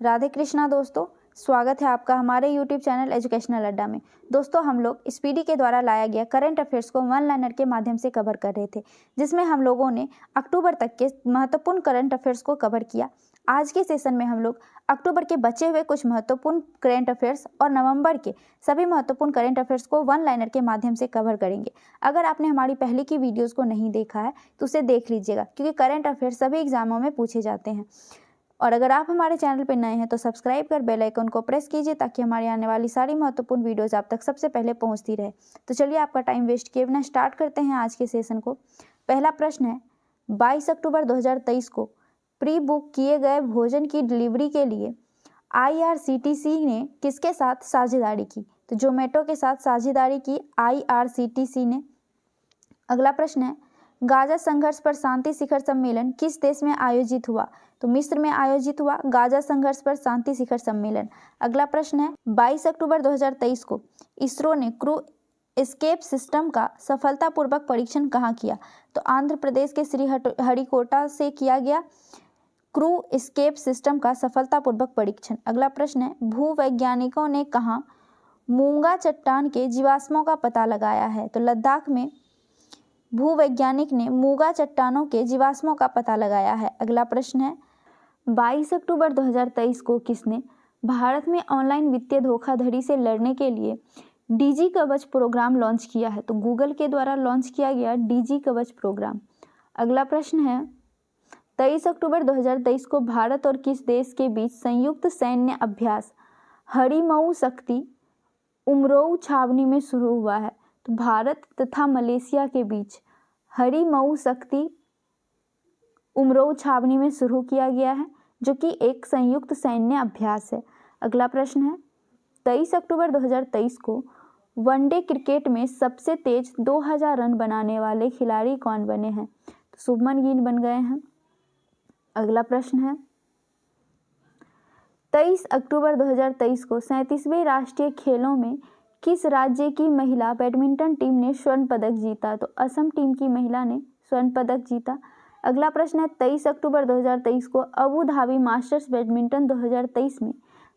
राधे कृष्णा दोस्तों, स्वागत है आपका हमारे YouTube चैनल एजुकेशनल अड्डा में। दोस्तों, हम लोग स्पीडी के द्वारा लाया गया करंट अफेयर्स को वन लाइनर के माध्यम से कवर कर रहे थे, जिसमें हम लोगों ने अक्टूबर तक के महत्वपूर्ण करंट अफेयर्स को कवर किया। आज के सेशन में हम लोग अक्टूबर के बचे हुए कुछ महत्वपूर्ण करंट अफेयर्स और नवंबर के सभी महत्वपूर्ण करंट अफेयर्स को वन लाइनर के माध्यम से कवर करेंगे। अगर आपने हमारी पहले की वीडियोस को नहीं देखा है तो उसे देख लीजिएगा, क्योंकि करंट अफेयर्स सभी एग्जामों में पूछे जाते हैं। और अगर आप हमारे चैनल पर नए हैं तो सब्सक्राइब कर बेल आइकन को प्रेस कीजिए, ताकि हमारी आने वाली सारी महत्वपूर्ण वीडियोस आप तक सबसे पहले पहुंचती रहे। तो चलिए, आपका टाइम वेस्ट किए बिना स्टार्ट करते हैं आज के सेशन को। पहला प्रश्न है, 22 अक्टूबर 2023 को प्री बुक किए गए भोजन की डिलीवरी के लिए IRCTC ने किसके साथ साझेदारी की? तो जोमेटो के साथ साझेदारी की IRCTC ने। अगला प्रश्न है, गाजा संघर्ष पर शांति शिखर सम्मेलन किस देश में आयोजित हुआ? तो मिस्र में आयोजित हुआ गाजा संघर्ष पर शांति शिखर सम्मेलन। अगला प्रश्न है, 22 अक्टूबर 2023 को इसरो ने क्रू एस्केप सिस्टम का सफलतापूर्वक परीक्षण कहाँ किया? तो आंध्र प्रदेश के श्रीहरिकोटा से किया गया क्रू एस्केप सिस्टम का सफलतापूर्वक परीक्षण। अगला प्रश्न है, भूवैज्ञानिकों ने कहाँ मूंगा चट्टान के जीवाश्मों का पता लगाया है? तो लद्दाख में भूवैज्ञानिक ने मूंगा चट्टानों के जीवाश्मों का पता लगाया है। अगला प्रश्न है, 22 अक्टूबर 2023 को किसने भारत में ऑनलाइन वित्तीय धोखाधड़ी से लड़ने के लिए डीजी कवच प्रोग्राम लॉन्च किया है? तो गूगल के द्वारा लॉन्च किया गया डीजी कवच प्रोग्राम। अगला प्रश्न है, 23 अक्टूबर 2023 को भारत और किस देश के बीच संयुक्त सैन्य अभ्यास हरिमऊ शक्ति उमरोऊ छावनी में शुरू हुआ है? तो भारत तथा मलेशिया के बीच हरिमऊ शक्ति उमरोऊ छावनी में शुरू किया गया है, जो कि एक संयुक्त सैन्य अभ्यास है। अगला प्रश्न है, 23 अक्टूबर 2023 को वनडे क्रिकेट में सबसे तेज 2000 रन बनाने वाले खिलाड़ी कौन बने हैं? तो शुभमन गिल बन गए हैं। अगला प्रश्न है, 23 अक्टूबर 2023 को 37वें राष्ट्रीय खेलों में किस राज्य की महिला बैडमिंटन टीम ने स्वर्ण पदक जीता? तो असम टीम की महिला ने स्वर्ण पदक जीता। अगला प्रश्न है, 23 अक्टूबर 2023 को अबू धाबी मास्टर्स बैडमिंटन 2023 में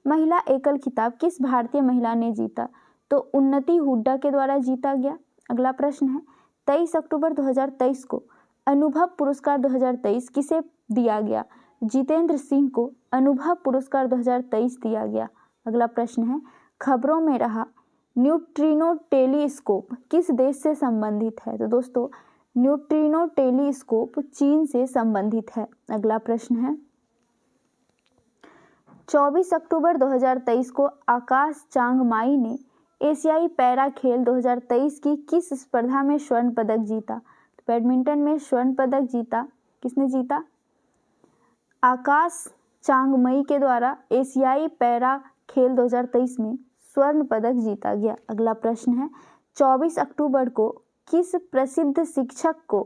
महिला एकल खिताब किस भारतीय महिला ने जीता? तो उन्नति हुड्डा के द्वारा जीता गया। अगला प्रश्न है, 23 अक्टूबर 2023 को अनुभव पुरस्कार 2023 किसे दिया गया? जितेंद्र सिंह को अनुभव पुरस्कार 2023 दिया गया। अगला प्रश्न है, खबरों में रहा न्यूट्रिनो टेलीस्कोप किस देश से संबंधित है? तो दोस्तों, न्यूट्रिनो टेलीस्कोप चीन से संबंधित है। अगला प्रश्न है, 24 अक्टूबर 2023 को आकाश चांगमाई ने एशियाई पैरा खेल 2023 की किस स्पर्धा में स्वर्ण पदक जीता? तो बैडमिंटन में स्वर्ण पदक जीता। किसने जीता? आकाश चांगमाई के द्वारा एशियाई पैरा खेल 2023 में स्वर्ण पदक जीता गया। अगला प्रश्न है, 24 अक्टूबर को किस प्रसिद्ध शिक्षक को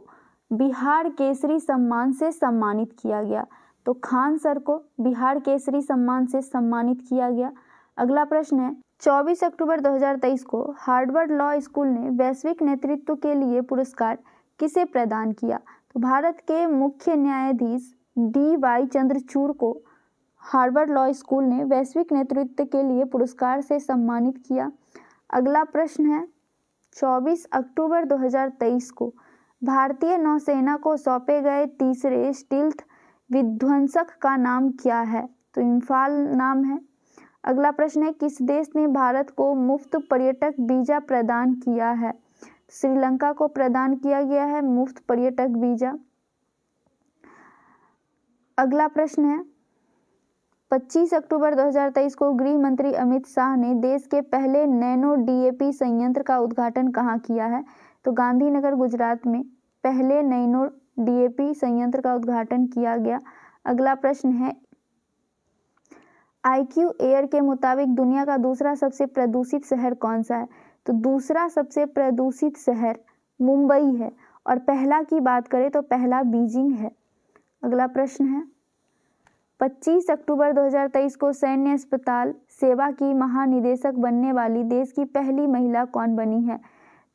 बिहार केसरी सम्मान से सम्मानित किया गया? तो खान सर को बिहार केसरी सम्मान से सम्मानित किया गया। अगला प्रश्न है, 24 अक्टूबर 2023 को हार्वर्ड लॉ स्कूल ने वैश्विक नेतृत्व के लिए पुरस्कार किसे प्रदान किया? तो भारत के मुख्य न्यायाधीश DY चंद्रचूड़ को हार्वर्ड लॉ स्कूल ने वैश्विक नेतृत्व के लिए पुरस्कार से सम्मानित किया। अगला प्रश्न है, 24 अक्टूबर 2023 को भारतीय नौसेना को सौंपे गए तीसरे स्टील्थ विध्वंसक का नाम क्या है? तो इम्फाल नाम है। अगला प्रश्न है, किस देश ने भारत को मुफ्त पर्यटक वीजा प्रदान किया है? श्रीलंका को प्रदान किया गया है मुफ्त पर्यटक वीजा। अगला प्रश्न है, 25 अक्टूबर 2023 को गृह मंत्री अमित शाह ने देश के पहले नैनो DAP संयंत्र का उद्घाटन कहाँ किया है? तो गांधीनगर गुजरात में पहले नैनो DAP संयंत्र का उद्घाटन किया गया। अगला प्रश्न है, IQ एयर के मुताबिक दुनिया का दूसरा सबसे प्रदूषित शहर कौन सा है? तो दूसरा सबसे प्रदूषित शहर मुंबई है, और पहला की बात करें तो पहला बीजिंग है। अगला प्रश्न है, 25 अक्टूबर 2023 को सैन्य अस्पताल सेवा की महानिदेशक बनने वाली देश की पहली महिला कौन बनी है?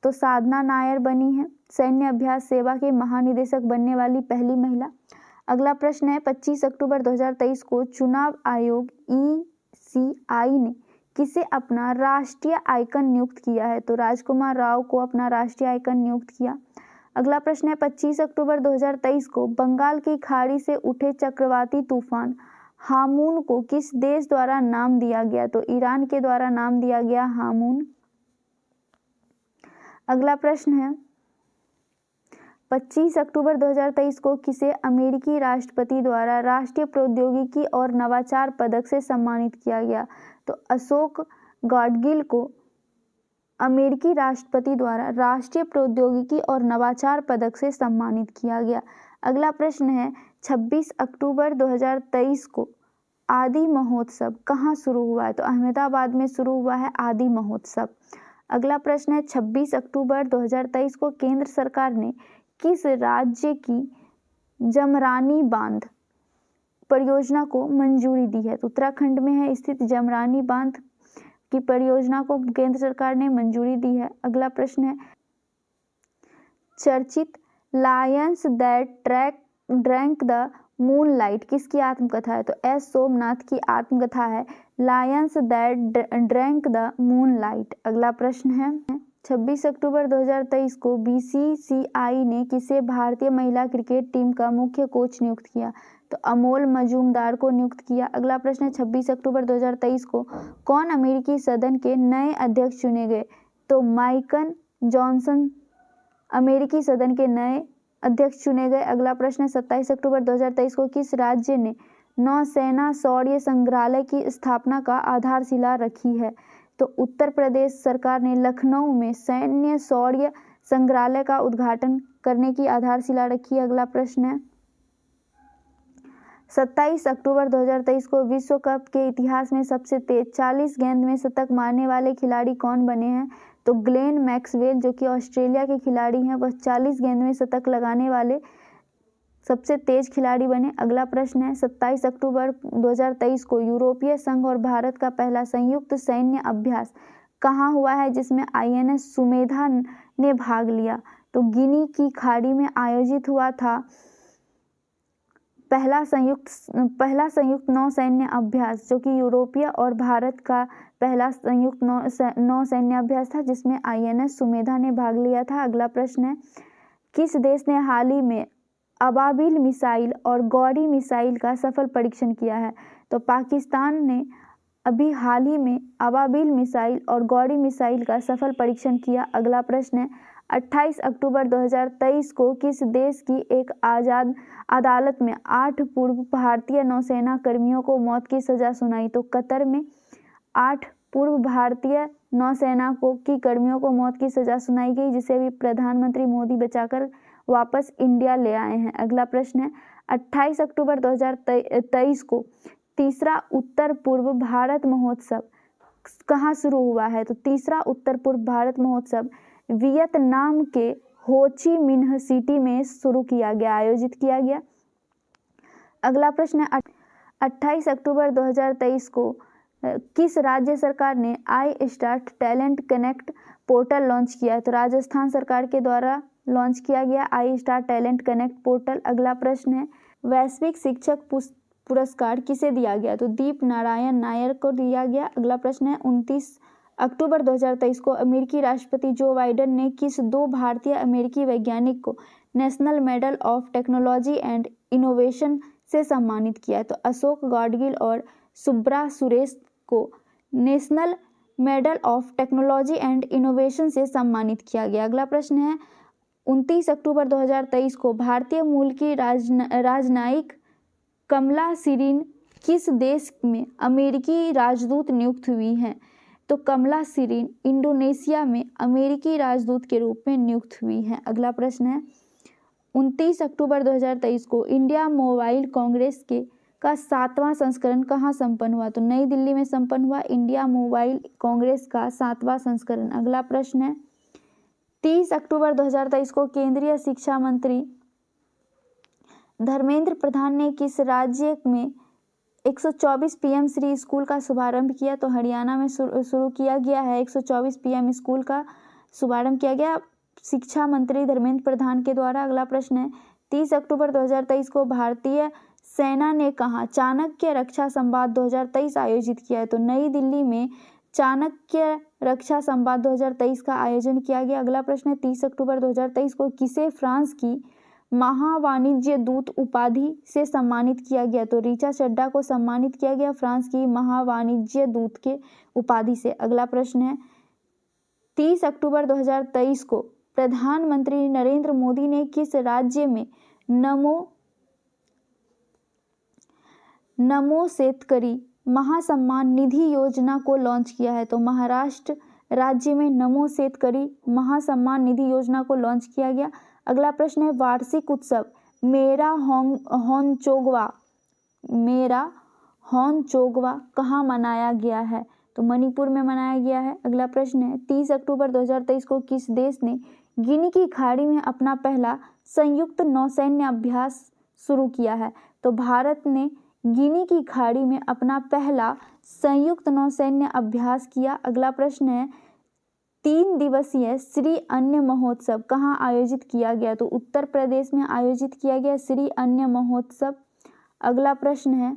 तो साधना नायर बनी है सैन्य अभ्यास सेवा के महानिदेशक बनने वाली पहली महिला। अगला प्रश्न है 25 अक्टूबर 2023 को चुनाव आयोग ECI ने किसे अपना राष्ट्रीय आइकन नियुक्त किया है? तो राजकुमार राव को अपना राष्ट्रीय आइकन नियुक्त किया। अगला प्रश्न है 25 अक्टूबर 2023 को बंगाल की खाड़ी से उठे चक्रवाती तूफान हामून को किस देश द्वारा नाम दिया गया? तो ईरान के द्वारा नाम दिया गया हामून। अगला प्रश्न है 25 अक्टूबर 2023 को किसे अमेरिकी राष्ट्रपति द्वारा राष्ट्रीय प्रौद्योगिकी और नवाचार पदक से सम्मानित किया गया? तो अशोक गॉडगिल को अमेरिकी राष्ट्रपति द्वारा राष्ट्रीय प्रौद्योगिकी और नवाचार पदक से सम्मानित किया गया। अगला प्रश्न है 26 अक्टूबर 2023 को आदि महोत्सव कहाँ शुरू हुआ है? तो अहमदाबाद में शुरू हुआ है आदि महोत्सव। अगला प्रश्न है 26 अक्टूबर 2023 को केंद्र सरकार ने किस राज्य की जमरानी बांध परियोजना को मंजूरी दी है? तो उत्तराखंड में है स्थित जमरानी बांध की परियोजना को केंद्र सरकार ने मंजूरी दी है। अगला प्रश्न है चर्चित Lions that drank the moonlight किसकी आत्मकथा है? तो एस सोमनाथ की आत्मकथा है Lions that drank the moonlight. अगला प्रश्न है 26 अक्टूबर 2023 को BCCI ने किसे भारतीय महिला क्रिकेट टीम का मुख्य कोच नियुक्त किया? तो अमोल मजूमदार को नियुक्त किया। अगला प्रश्न है 26 अक्टूबर 2023 को कौन अमेरिकी सदन के नए अध्यक्ष चुने गए? तो माइकल जॉनसन अमेरिकी सदन के नए अध्यक्ष चुने गए। अगला प्रश्न है 27 अक्टूबर 2023 को किस राज्य ने नौसेना शौर्य संग्रहालय की स्थापना का आधारशिला रखी है? तो उत्तर प्रदेश सरकार ने लखनऊ में सैन्य शौर्य संग्रहालय का उद्घाटन करने की आधारशिला रखी है। अगला प्रश्न है 27 अक्टूबर 2023 को विश्व कप के इतिहास में सबसे तेज 40 गेंद में शतक मारने वाले खिलाड़ी कौन बने हैं? तो ग्लेन मैक्सवेल जो कि ऑस्ट्रेलिया के खिलाड़ी हैं वह 40 गेंद में शतक लगाने वाले सबसे तेज खिलाड़ी बने। अगला प्रश्न है 27 अक्टूबर 2023 को यूरोपीय संघ और भारत का पहला संयुक्त सैन्य अभ्यास कहाँ हुआ है जिसमें INS सुमेधा ने भाग लिया? तो गिनी की खाड़ी में आयोजित हुआ था पहला संयुक्त नौसैन्य अभ्यास जो कि यूरोपीय और भारत का पहला संयुक्त नौसैन्य अभ्यास था जिसमें INS सुमेधा ने भाग लिया था। अगला प्रश्न है किस देश ने हाल ही में अबाबिल मिसाइल और गौरी मिसाइल का सफल परीक्षण किया है? तो पाकिस्तान ने अभी हाल ही में अबाबिल मिसाइल और गौरी मिसाइल का सफल परीक्षण किया। अगला प्रश्न है 28 अक्टूबर 2023 को किस देश की एक आज़ाद अदालत में 8 पूर्व भारतीय नौसेना कर्मियों को मौत की सज़ा सुनाई? तो कतर में 8 पूर्व भारतीय नौसेना की कर्मियों को मौत की सज़ा सुनाई गई जिसे अभी प्रधानमंत्री मोदी बचाकर वापस इंडिया ले आए हैं। अगला प्रश्न है 28 अक्टूबर 2023 को तीसरा उत्तर पूर्व भारत महोत्सव कहाँ शुरू हुआ है? तो तीसरा उत्तर पूर्व भारत महोत्सव वियतनाम के हो ची मिन्ह सिटी में शुरू किया गया आयोजित किया गया। अगला प्रश्न है 28 अक्टूबर 2023 को किस राज्य सरकार ने I start talent connect portal launch किया? तो राजस्थान सरकार के द्वारा लॉन्च किया गया आई स्टार टैलेंट कनेक्ट पोर्टल। अगला प्रश्न है वैश्विक शिक्षक पुरस्कार किसे दिया गया? तो दीप नारायण नायर को दिया गया। अगला प्रश्न है 29 अक्टूबर 2023 को अमेरिकी राष्ट्रपति जो बाइडेन ने किस 2 भारतीय अमेरिकी वैज्ञानिक को national medal of technology and innovation से सम्मानित किया? तो अशोक गॉडगिल और सुब्रा सुरेश को national medal of technology and innovation से सम्मानित किया गया। अगला प्रश्न है 29 अक्टूबर 2023 को भारतीय मूल की राजनयिक कमला सिरीन किस देश में अमेरिकी राजदूत नियुक्त हुई हैं? तो कमला सिरीन इंडोनेशिया में अमेरिकी राजदूत के रूप में नियुक्त हुई हैं। अगला प्रश्न है 29 अक्टूबर 2023 को इंडिया मोबाइल कांग्रेस का 7वां संस्करण कहाँ संपन्न हुआ? तो नई दिल्ली में संपन्न हुआ इंडिया मोबाइल कांग्रेस का 7वां संस्करण। अगला प्रश्न है 30 अक्टूबर 2023 को केंद्रीय शिक्षा मंत्री धर्मेंद्र प्रधान ने किस राज्य में 124 PM श्री स्कूल का शुभारंभ किया? तो हरियाणा में शुरू किया गया है 124 PM स्कूल का शुभारंभ किया गया शिक्षा मंत्री धर्मेंद्र प्रधान के द्वारा। अगला प्रश्न है 30 अक्टूबर 2023 को भारतीय सेना ने कहाँ चाणक्य रक्षा संवाद 2023 आयोजित किया है? तो नई दिल्ली में चाणक्य रक्षा संवाद 2023 का आयोजन किया गया। अगला प्रश्न है 30 अक्टूबर 2023 को किसे फ्रांस की महावाणिज्य दूत उपाधि से सम्मानित किया गया? तो ऋचा चड्ढा को सम्मानित किया गया फ्रांस की महावाणिज्य दूत के उपाधि से। अगला प्रश्न है 30 अक्टूबर 2023 को प्रधानमंत्री नरेंद्र मोदी ने किस राज्य में नमो शेतकरी महासम्मान निधि योजना को लॉन्च किया है? तो महाराष्ट्र राज्य में नमो शेतकरी महासम्मान निधि योजना को लॉन्च किया गया। अगला प्रश्न है वार्षिक उत्सव मेरा होन्चोगवा कहाँ मनाया गया है? तो मणिपुर में मनाया गया है। अगला प्रश्न है 30 अक्टूबर 2023 को किस देश ने गिनी की खाड़ी में अपना पहला संयुक्त नौसैन्य अभ्यास शुरू किया है? तो भारत ने गिनी की खाड़ी में अपना पहला संयुक्त नौसैन्य अभ्यास किया। अगला प्रश्न है 3 दिवसीय श्री अन्न महोत्सव कहाँ आयोजित किया गया? तो उत्तर प्रदेश में आयोजित किया गया श्री अन्न महोत्सव। अगला प्रश्न है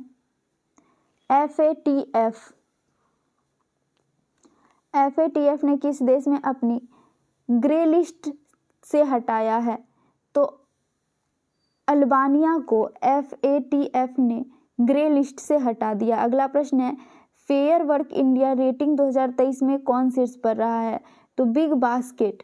FATF ने किस देश में अपनी ग्रे लिस्ट से हटाया है? तो अल्बानिया को FATF ने ग्रे लिस्ट से हटा दिया। अगला प्रश्न है फेयर वर्क इंडिया रेटिंग 2023 में कौन शीर्ष पर रहा है? तो big basket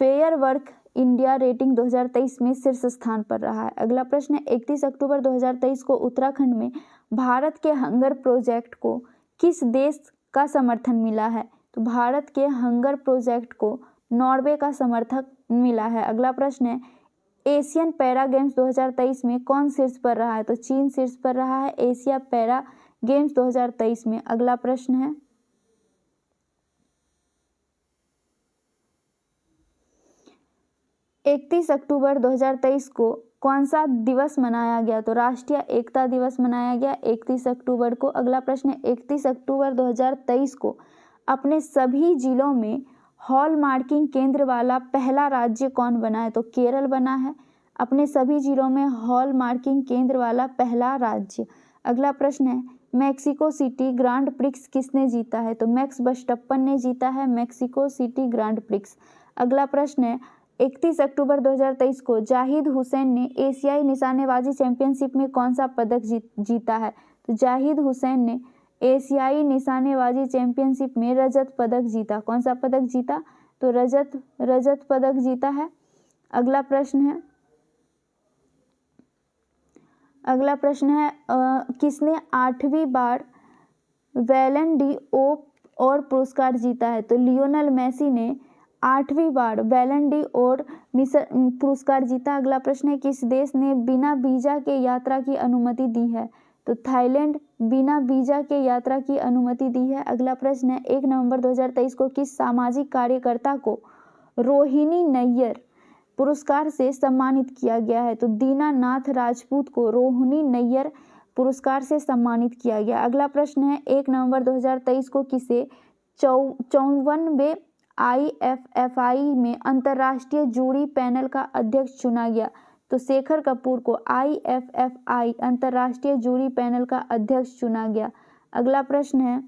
fair work India rating 2023 में शीर्ष स्थान पर रहा है। अगला प्रश्न है 31 अक्टूबर 2023 को उत्तराखंड में भारत के हंगर प्रोजेक्ट को किस देश का समर्थन मिला है? तो भारत के हंगर प्रोजेक्ट को नॉर्वे का समर्थन मिला है। अगला प्रश्न है एशियन पैरा गेम्स 2023 में कौन शीर्ष पर रहा है? तो चीन शीर्ष पर रहा है एशिया पैरा गेम्स 2023 में। अगला प्रश्न है 31 अक्टूबर 2023 को कौन सा दिवस मनाया गया? तो राष्ट्रीय एकता दिवस मनाया गया 31 अक्टूबर को। अगला प्रश्न है 31 अक्टूबर 2023 को अपने सभी जिलों में हॉलमार्किंग केंद्र वाला पहला राज्य कौन बना है? तो केरल बना है अपने सभी जिलों में हॉलमार्किंग केंद्र वाला पहला राज्य। अगला प्रश्न है मैक्सिको सिटी ग्रांड प्रिक्स किसने जीता है? तो मैक्स वर्स्टप्पन ने जीता है मैक्सिको सिटी ग्रांड प्रिक्स। अगला प्रश्न है 31 अक्टूबर 2023 को जाहिद हुसैन ने एशियाई निशानेबाजी चैंपियनशिप में कौन सा पदक जीता है? तो जाहिद हुसैन ने एशियाई निशानेबाजी चैंपियनशिप में रजत पदक जीता। कौन सा पदक जीता? तो रजत पदक जीता है। अगला प्रश्न है किसने 8वीं बार बैलन डी और पुरस्कार जीता है? तो लियोनेल मेसी ने 8वीं बार बैलन डी और पुरस्कार जीता। अगला प्रश्न है किस देश ने बिना वीजा के यात्रा की अनुमति दी है? तो थाईलैंड बिना वीजा के यात्रा की अनुमति दी है। अगला प्रश्न है 1 नवंबर 2023 को किस सामाजिक कार्यकर्ता को रोहिणी नैयर पुरस्कार से सम्मानित किया गया है? तो दीनानाथ राजपूत को रोहिणी नैयर पुरस्कार से सम्मानित किया गया। अगला प्रश्न है 1 नवंबर 2023 को किसे 54वें IFFI में अंतर्राष्ट्रीय जूरी पैनल का अध्यक्ष चुना गया? तो शेखर कपूर को IFFI अंतर्राष्ट्रीय जूरी पैनल का अध्यक्ष चुना गया। अगला प्रश्न है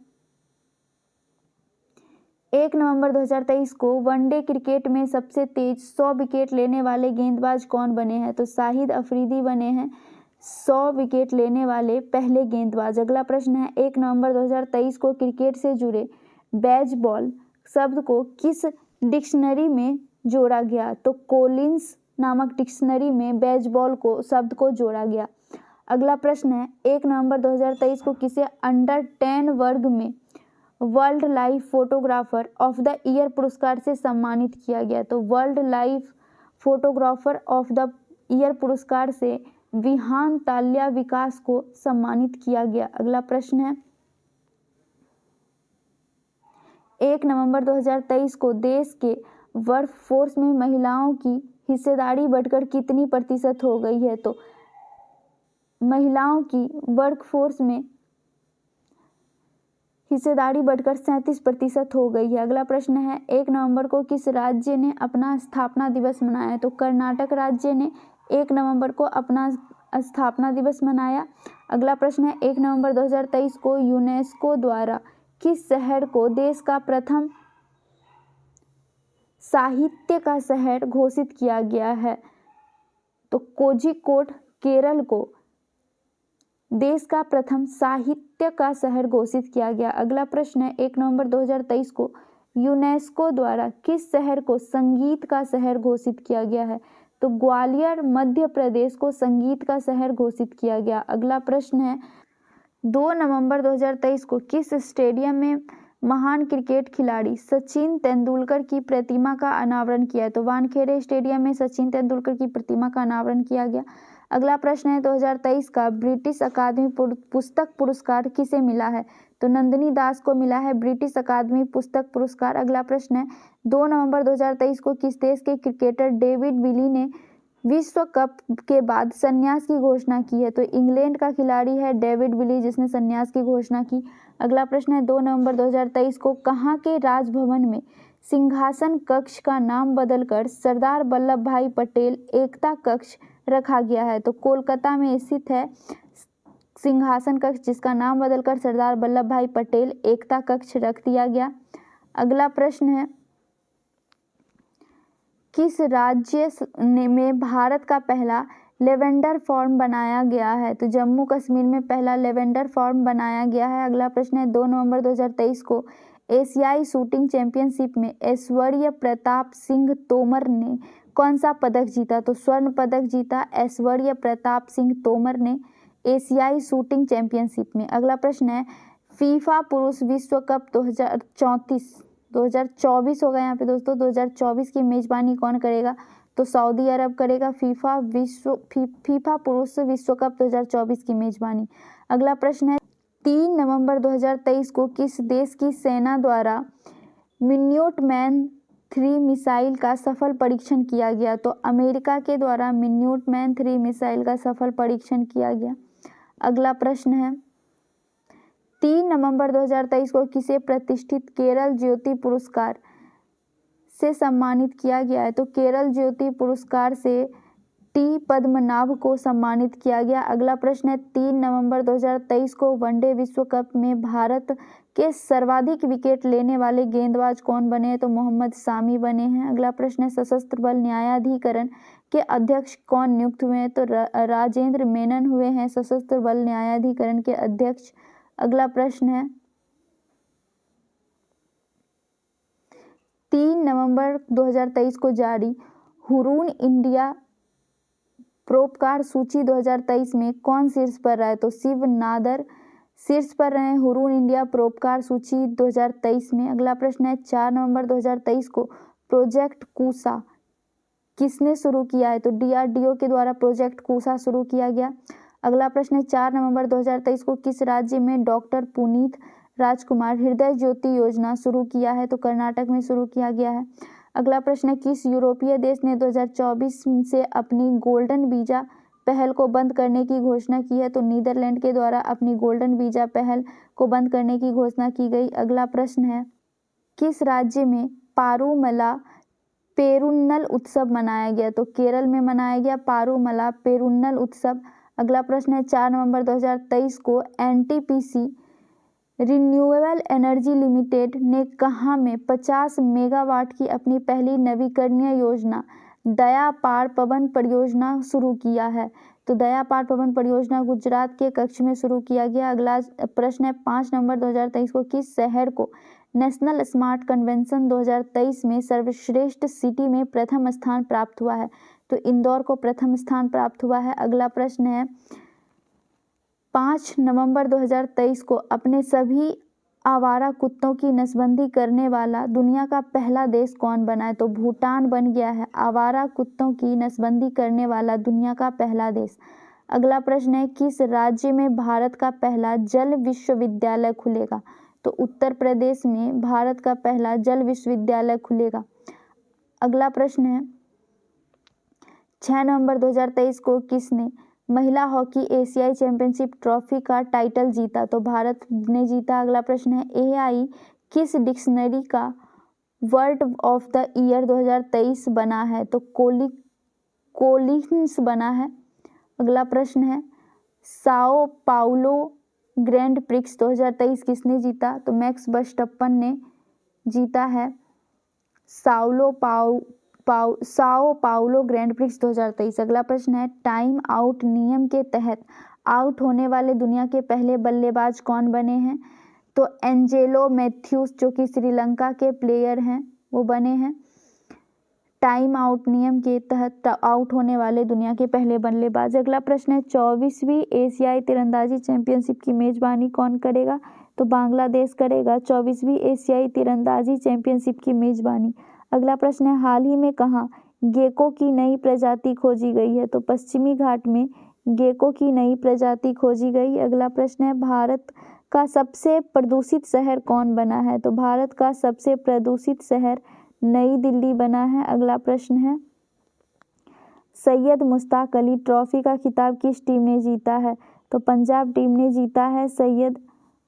1 नवंबर 2023 को वनडे क्रिकेट में सबसे तेज 100 विकेट लेने वाले गेंदबाज कौन बने हैं? तो शाहिद अफरीदी बने हैं 100 विकेट लेने वाले पहले गेंदबाज। अगला प्रश्न है 1 नवंबर 2023 को क्रिकेट से जुड़े बेसबॉल शब्द को किस डिक्शनरी में जोड़ा गया? तो कोलिंस नामक डिक्शनरी में बेसबॉल को शब्द को जोड़ा गया। अगला प्रश्न है 1 नवंबर 2023 को किसे अंडर 10 वर्ग में world life photographer of the year पुरस्कार से सम्मानित किया गया? तो world life photographer of the year पुरस्कार से विहान ताल्या विकास को सम्मानित किया गया। अगला प्रश्न है 1 नवंबर 2023 को देश के वर्कफोर्स में महिलाओं की हिस्सेदारी बढ़कर कितनी प्रतिशत हो गई है? तो महिलाओं की वर्कफोर्स में हिस्सेदारी बढ़कर 37% हो गई है। अगला प्रश्न है 1 नवंबर को किस राज्य ने अपना स्थापना दिवस मनाया है? तो कर्नाटक राज्य ने 1 नवंबर को अपना स्थापना दिवस मनाया। अगला प्रश्न है 1 नवंबर 2023 को यूनेस्को द्वारा किस शहर को देश का प्रथम साहित्य का शहर घोषित किया गया है? तो कोझिकोड केरल को देश का प्रथम साहित्य का शहर घोषित किया गया। अगला प्रश्न है 1 नवंबर 2023 को यूनेस्को द्वारा किस शहर को संगीत का शहर घोषित किया गया है? तो ग्वालियर मध्य प्रदेश को संगीत का शहर घोषित किया गया। अगला प्रश्न है 2 नवंबर 2023 को किस स्टेडियम में महान क्रिकेट खिलाड़ी सचिन तेंदुलकर की प्रतिमा का अनावरण किया है? तो वानखेड़े स्टेडियम में सचिन तेंदुलकर की प्रतिमा का अनावरण किया गया। अगला प्रश्न है 2023 का ब्रिटिश अकादमी पुस्तक पुरस्कार किसे मिला है? तो नंदिनी दास को मिला है ब्रिटिश अकादमी पुस्तक पुरस्कार। अगला प्रश्न है 2 नवंबर 2023 को किस देश के क्रिकेटर डेविड विली ने विश्व कप के बाद संन्यास की घोषणा की है? तो इंग्लैंड का खिलाड़ी है डेविड विली जिसने संन्यास की घोषणा की। अगला प्रश्न है 2 नवंबर 2023 को कहाँ के राजभवन में सिंहासन कक्ष का नाम बदलकर सरदार वल्लभ भाई पटेल एकता कक्ष रखा गया है? तो कोलकाता में स्थित है सिंहासन कक्ष जिसका नाम बदलकर सरदार वल्लभ भाई पटेल एकता कक्ष रख दिया गया। अगला प्रश्न है किस राज्य में भारत का पहला लेवेंडर फार्म बनाया गया है? तो जम्मू कश्मीर में पहला लेवेंडर फार्म बनाया गया है। अगला प्रश्न है 2 नवंबर 2023 को एशियाई शूटिंग चैंपियनशिप में ऐश्वर्य प्रताप सिंह तोमर ने कौन सा पदक जीता? तो स्वर्ण पदक जीता ऐश्वर्य प्रताप सिंह तोमर ने एशियाई शूटिंग चैंपियनशिप में। अगला प्रश्न है फीफा पुरुष विश्व कप 2024 होगा यहाँ पे दोस्तों। 2024 की मेजबानी कौन करेगा? तो सऊदी अरब करेगा फीफा पुरुष विश्व कप 2024 की मेजबानी। अगला प्रश्न है 3 नवंबर 2023 को किस देश की सेना द्वारा मिन्यूटमैन 3 मिसाइल का सफल परीक्षण किया गया? तो अमेरिका के द्वारा मिन्यूटमैन 3 मिसाइल का सफल परीक्षण किया गया। अगला प्रश्न है 3 नवंबर 2023 को किसे प्रतिष्ठित केरल ज्योति पुरस्कार से सम्मानित किया गया है? तो केरल ज्योति पुरस्कार से टी पद्मनाभ को सम्मानित किया गया। अगला प्रश्न है 3 नवंबर 2023 को वनडे विश्व कप में भारत के सर्वाधिक विकेट लेने वाले गेंदबाज कौन बने हैं? तो मोहम्मद शामी बने हैं। अगला प्रश्न है सशस्त्र बल न्यायाधिकरण के अध्यक्ष कौन नियुक्त हुए हैं? तो राजेंद्र मेनन हुए हैं सशस्त्र बल न्यायाधिकरण के अध्यक्ष। अगला प्रश्न है 3 नवंबर 2023 को जारी हुरून इंडिया परोपकार सूची 2023 में कौन शीर्ष पर रहा है? तो शिव नादर शीर्ष पर रहे हुरून इंडिया परोपकार सूची 2023 में। अगला प्रश्न है 4 नवंबर 2023 को प्रोजेक्ट कूसा किसने शुरू किया है? तो DRDO के द्वारा प्रोजेक्ट कूसा शुरू किया गया। अगला प्रश्न है 4 नवंबर 2023 को किस राज्य में डॉक्टर पुनीत राजकुमार हृदय ज्योति योजना शुरू किया है? तो कर्नाटक में शुरू किया गया है। अगला प्रश्न है किस यूरोपीय देश ने 2024 से अपनी गोल्डन वीजा पहल को बंद करने की घोषणा की है? तो नीदरलैंड के द्वारा अपनी गोल्डन वीजा पहल को बंद करने की घोषणा की गई। अगला प्रश्न है किस राज्य में पारूमला पेरुन्नल उत्सव मनाया गया? तो केरल में मनाया गया पारूमला पेरुन्नल उत्सव। अगला प्रश्न है 4 नवंबर 2023 को NTPC रिन्यूएबल एनर्जी लिमिटेड ने कहाँ में 50 मेगावाट की अपनी पहली नवीकरणीय योजना दयापार पवन परियोजना शुरू किया है? तो दयापार पवन परियोजना गुजरात के कच्छ में शुरू किया गया। अगला प्रश्न है 5 नवंबर 2023 को किस शहर को नेशनल स्मार्ट कन्वेंशन 2023 में सर्वश्रेष्ठ सिटी में प्रथम स्थान प्राप्त हुआ है? तो इंदौर को प्रथम स्थान प्राप्त हुआ है। अगला प्रश्न है 5 नवंबर 2023 को अपने सभी आवारा कुत्तों की नसबंदी करने वाला दुनिया का पहला देश कौन बना है? तो भूटान बन गया है आवारा कुत्तों की नसबंदी करने वाला दुनिया का पहला देश। अगला प्रश्न है किस राज्य में भारत का पहला जल विश्वविद्यालय खुलेगा? तो उत्तर प्रदेश में भारत का पहला जल विश्वविद्यालय खुलेगा। अगला प्रश्न है 6 नवंबर 2023 को किसने महिला हॉकी एशियाई चैंपियनशिप ट्रॉफी का टाइटल जीता? तो भारत ने जीता। अगला प्रश्न है AI किस डिक्शनरी का वर्ड ऑफ द ईयर 2023 बना है? तो कोलिन्स बना है। अगला प्रश्न है साओ पाउलो ग्रैंड प्रिक्स 2023 किसने जीता? तो मैक्स वर्स्टप्पन ने जीता है साओ पाउलो ग्रैंड प्रिक्स 2023। अगला प्रश्न है टाइम आउट नियम के तहत आउट होने वाले दुनिया के पहले बल्लेबाज कौन बने हैं? तो एंजेलो मैथ्यूस जो कि श्रीलंका के प्लेयर हैं वो बने हैं। टाइम आउट नियम के तहत आउट होने वाले दुनिया के पहले बल्लेबाज। अगला प्रश्न है 24वीं एशियाई तीरंदाजी चैंपियनशिप की मेजबानी कौन करेगा? तो बांग्लादेश करेगा 24वीं एशियाई तीरंदाजी चैंपियनशिप की मेजबानी। अगला प्रश्न है हाल ही में कहाँ गेको की नई प्रजाति खोजी गई है? तो पश्चिमी घाट में गेको की नई प्रजाति खोजी गई। अगला प्रश्न है भारत का सबसे प्रदूषित शहर कौन बना है? तो भारत का सबसे प्रदूषित शहर नई दिल्ली बना है। अगला प्रश्न है सैयद मुश्ताक अली ट्रॉफी का खिताब किस टीम ने जीता है? तो पंजाब टीम ने जीता है सैयद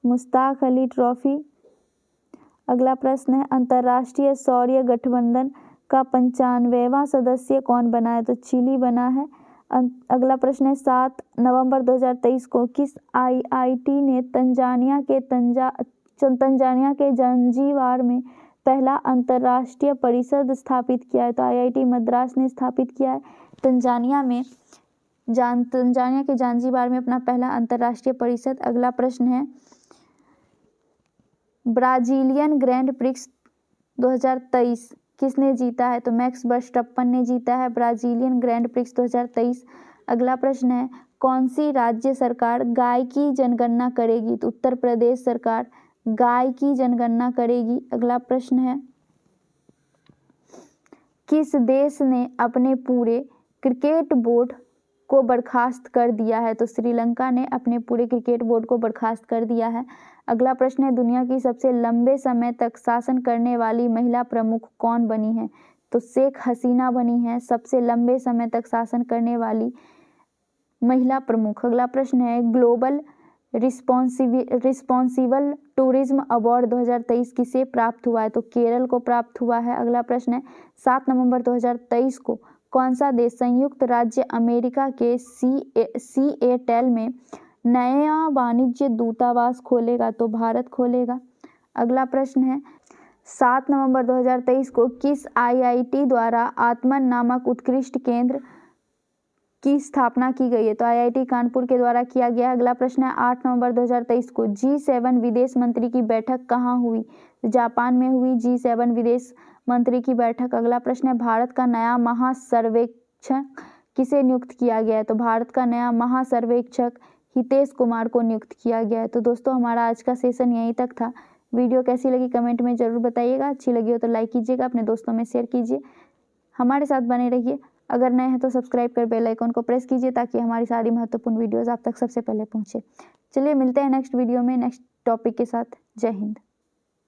मुश्ताक अली ट्रॉफी। अगला प्रश्न है अंतर्राष्ट्रीय सौर गठबंधन का 95वां सदस्य कौन बना है? तो चिली बना है। अगला प्रश्न है 7 नवंबर 2023 को किस आईआईटी ने तंजानिया के जंजीबार में पहला अंतर्राष्ट्रीय परिषद स्थापित किया है? तो आईआईटी मद्रास ने स्थापित किया है तंजानिया के जंजीबार में अपना पहला अंतर्राष्ट्रीय परिषद। अगला प्रश्न है ब्राजीलियन ग्रैंड प्रिक्स 2023 किसने जीता है? तो मैक्स वर्स्टप्पन ने जीता है ब्राजीलियन ग्रैंड प्रिक्स 2023। अगला प्रश्न है कौन सी राज्य सरकार गाय की जनगणना करेगी? तो उत्तर प्रदेश सरकार गाय की जनगणना करेगी। अगला प्रश्न है किस देश ने अपने पूरे क्रिकेट बोर्ड को बर्खास्त कर दिया है? तो श्रीलंका ने अपने पूरे क्रिकेट बोर्ड को बर्खास्त कर दिया है। अगला प्रश्न है दुनिया की सबसे लंबे समय तक शासन करने वाली महिला प्रमुख कौन बनी है? तो शेख हसीना बनी है सबसे लंबे समय तक शासन करने वाली महिला प्रमुख। अगला प्रश्न है ग्लोबल रिस्पॉन्सिबल टूरिज्म अवार्ड 2023 किसे प्राप्त हुआ है? तो केरल को प्राप्त हुआ है। अगला प्रश्न है 7 नवंबर 2023 को कौन सा देश संयुक्त राज्य अमेरिका के सिएटल में नया वाणिज्य दूतावास खोलेगा? तो भारत खोलेगा। अगला प्रश्न है 7 नवंबर 2023 को किस आईआईटी द्वारा आत्मन नामक उत्कृष्ट केंद्र की स्थापना की गई है? तो आईआईटी कानपुर के द्वारा किया गया। अगला प्रश्न है 8 नवंबर 2023 को G7 विदेश मंत्री की बैठक कहाँ हुई? जापान में हुई G7 विदेश मंत्री की बैठक। अगला प्रश्न है भारत का नया महासर्वेक्षक किसे नियुक्त किया गया है? तो भारत का नया महासर्वेक्षक हितेश कुमार को नियुक्त किया गया है। तो दोस्तों हमारा आज का सेशन यहीं तक था। वीडियो कैसी लगी कमेंट में ज़रूर बताइएगा। अच्छी लगी हो तो लाइक कीजिएगा, अपने दोस्तों में शेयर कीजिए, हमारे साथ बने रहिए। अगर नए हैं तो सब्सक्राइब कर बेल आइकन को प्रेस कीजिए ताकि हमारी सारी महत्वपूर्ण वीडियोज़ आप तक सबसे पहले पहुँचे। चलिए मिलते हैं नेक्स्ट वीडियो में नेक्स्ट टॉपिक के साथ। जय हिंद।